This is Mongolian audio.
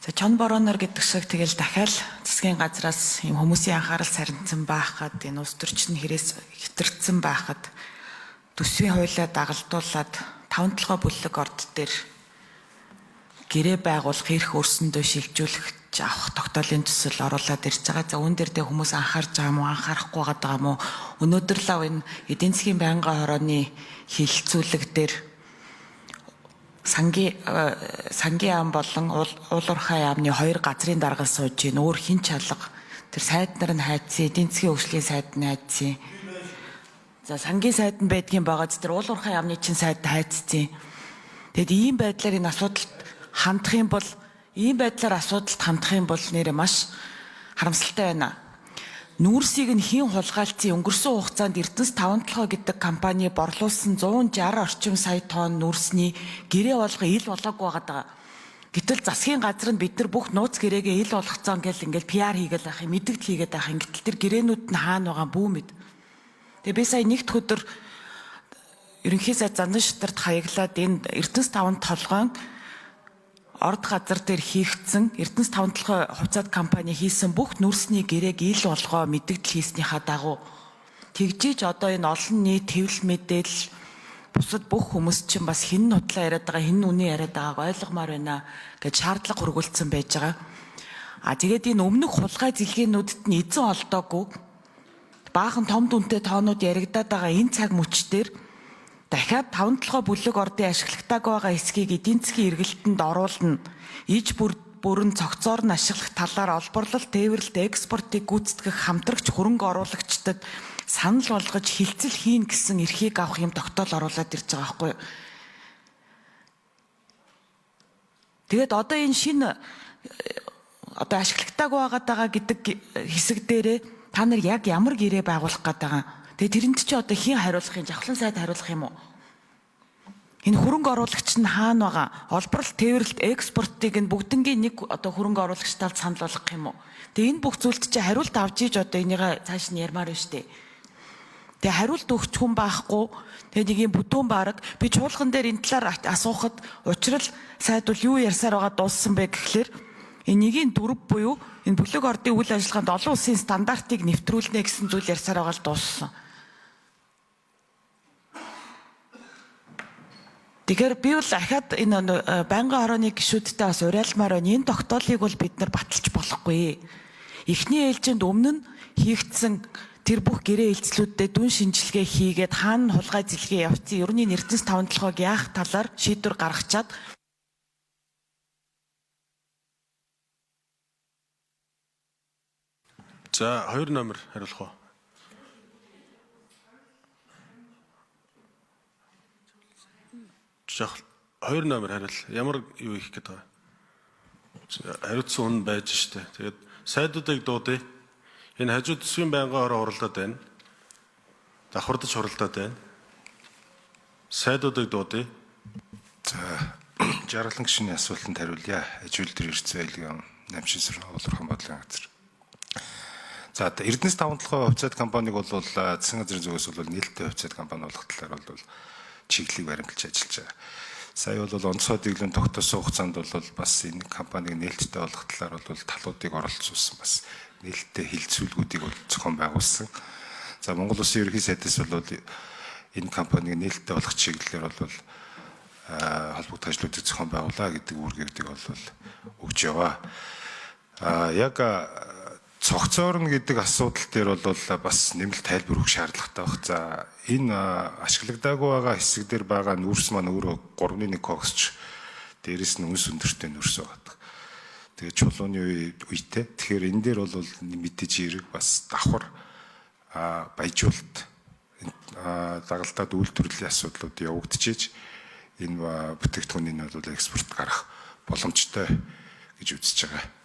За чон бороноор гэдэг шиг тэгэл дахиад засгийн газраас юм хүмүүсийн анхаарал сарнсан байхад энэ улс төрчин хэрээс хэтэрсэн байхад төсвийн хуулиа дагалдуулаад 5-7 бүлэг орд дээр гэрээ байгуулах эрх өөрсөндөө шилжүүлэх авах тогтоолын төсөл оруулаад ирж байгаа. За үүн дээр дэ хүмүүс анхаарч байгаа мó анхаарахгүй байгаа мó өнөөдөр л энэ эдийн засгийн байнгын хорооны хилцүүлэг дээр сангийн ам болон уулуурхай яамны 2 газрын дарга сууж ийн өөр хин чалга тэр сайд нар нь хайцсан эдийн засгийн хөгжлийн сайд нь хайцсан. За сангийн сайд нь байдгийн байгаа ч тэр уулуурхай яамны чин сайд хайцсан. Тэгэд ийм байдлаар энэ асуудалд хандах юм бол нэрээ маш харамсалтай байна. Нүүрсийг нь хийн хулгайлцсан өнгөрсөн хугацаанд Эрдэнэс 5-7 гэдэг компани борлуулсан 160 орчим сая тонн нүүрсний гэрээ болгоо ил болоогүй байгаа. Гэтэл засгийн газар нь бид нар бүх нууц гэрээгээ ил болгоцсон ингээл PR хийгээл ах юм, мэдэгдэл хийгээд ах юм. Гэтэл тэр гэрээнүүд нь хаана байгаа бүү мэд. Тэгээ би сая нэгд өдөр ерөнхий сайд Зандан шатарт хаяглаад энэ Эрдэнэс 5 толгойн орд газар дээр хийгдсэн Эрдэнэс 5-7 хувьцаат компани хийсэн бүх нүүрсний гэрээг ил болгоо мэдэгдэл хийснийхаа дагуу тэгжиж одоо энэ олон нийт хэвлэл мэдээлэл бусад бүх хүмүүс чинь бас хэн нутлаа яриад байгаа хэн үнэн яриад байгааг ойлгомоор байна гэж шаардлага хургуулсан байж байгаа. Тэгээд энэ өмнөх хулгай зэлгээнүүдэд нь эзэн олдоогүй баахан том дүнтэй тоонууд яригадаад байгаа энэ цаг мөчтөр дахиад 5-7 бүлэг ордын ашиглагтаагүй байгаа эсхийг эдийн засгийн эргэлтэнд оруулна. Иж бүрэн цогцоор нь ашиглах талаар олборлолт, тээвэрлэлт, экспортыг гүйцэтгэх хамтрагч хөрөнгө оруулагчдад санал болгож хилцэл хийн гэсэн эрхийг авах юм тогтоол оруулаад ирж байгаа байхгүй юу. Тэгээд одоо энэ шинэ одоо ашиглагтаагүй байгаа гэдэг хэсэг дээрээ та нар яг ямар гэрээ байгуулах гээд байгаа. Тэгээ тэрэнд чи одоо хийн хариулах юм, жавхлан сайд хариулах юм уу? Энэ хөрөнгө оруулагч нь хаана байгаа? Олборлолт, тээвэрлэлт, экспортыг нь бүгднгийн нэг одоо хөрөнгө оруулагчтай санал болгох юм уу? Тэгээ энэ бүх зүйлд чи хариулт авч ийж одоо энийгээ цааш нь ярмаар байна шүү дээ. Тэгээ хариулт өгч хүн байхгүй. Тэгээ нэг юм бүдүүн бараг би чуулган дээр энэ талаар асуухад учрал сайд бол юу ярьсаар байгаа дууссан бэ гэхлээр энийг дөрв буюу энэ бүлэг ордын үйл ажиллагаанд олон улсын стандартыг нэвтрүүлнэ гэсэн зүйл ярьсаар байгаа л дууссан. Тэгэхээр би бол ахаад энэ байнгын хорооны гишүүдтэй бас уриалмаар байна. Энэ тогтоолыг бол бид нар баталж болохгүй. Эхний ээлжинд өмнө нь хийгдсэн тэр бүх гэрээ хэлцлүүдтэй дүн шинжилгээ хийгээд хаана хулгай зэлгээ явцсан ерөнхий Эрдэнэс 5-7-ыг яах талаар шийдвэр гаргачаад За 2 номер хариулах уу? Жах 2 номер хариул. Ямар юу их гэдэг вэ? Хариуцсан хүн байж штэ. Тэгээд сайдуудыг дуудъя. Энэ хажууд төсвийн байнгын хороо уралдаад байна. Давхардаж хуралдаад байна. Сайдуудыг дуудъя. За жаргалан гишүүний асуултанд хариулъя. Ажил дээр ирсэн айлгын намшин сар олорхон бодлогын газар. За Эрдэнэс 5-7 хувьцаат компаниг бол засгийн газрын зүгээс бол нээлттэй хувьцаат компани болох талаар бол чиглэлийг баримталж ажиллаж байгаа. Сая бол онцгой дэглэм тогтоосон хугацаанд бол бас энэ компаниг нээлттэй болох талаар бол талуудыг оролцуулсан бас нээлттэй хилцүүлгүүдийг бол зохион байгуулсан. За Монгол Улсын ерөнхий сайдаас бол энэ компаниг нээлттэй болох чиглэлээр бол холбогдох ажлуудыг зохион байгуулаа гэдэг үүргүүдийг бол өгж яваа. Яг цогцоорно гэдэг асуудал дээр бол бас нэмэлт тайлбар өгөх шаардлагатай баг. За энэ ашиглагдаагүй байгаа хэсэг дээр байгаа нүүрс маань өөрөө 3.1 когсч дээрэс нь үнс өндөртэй нүүрс байгаа. Тэгээ чулууны үетэй. Тэгэхээр энэ дээр бол мэдээж хэрэг бас давхар баяжуулалт дагалдаад үйлдвэрлэлийн асуудлууд явагдчихэж энэ бүтээгдэхүүнийг бол экспорт гарах боломжтой гэж үзэж байгаа.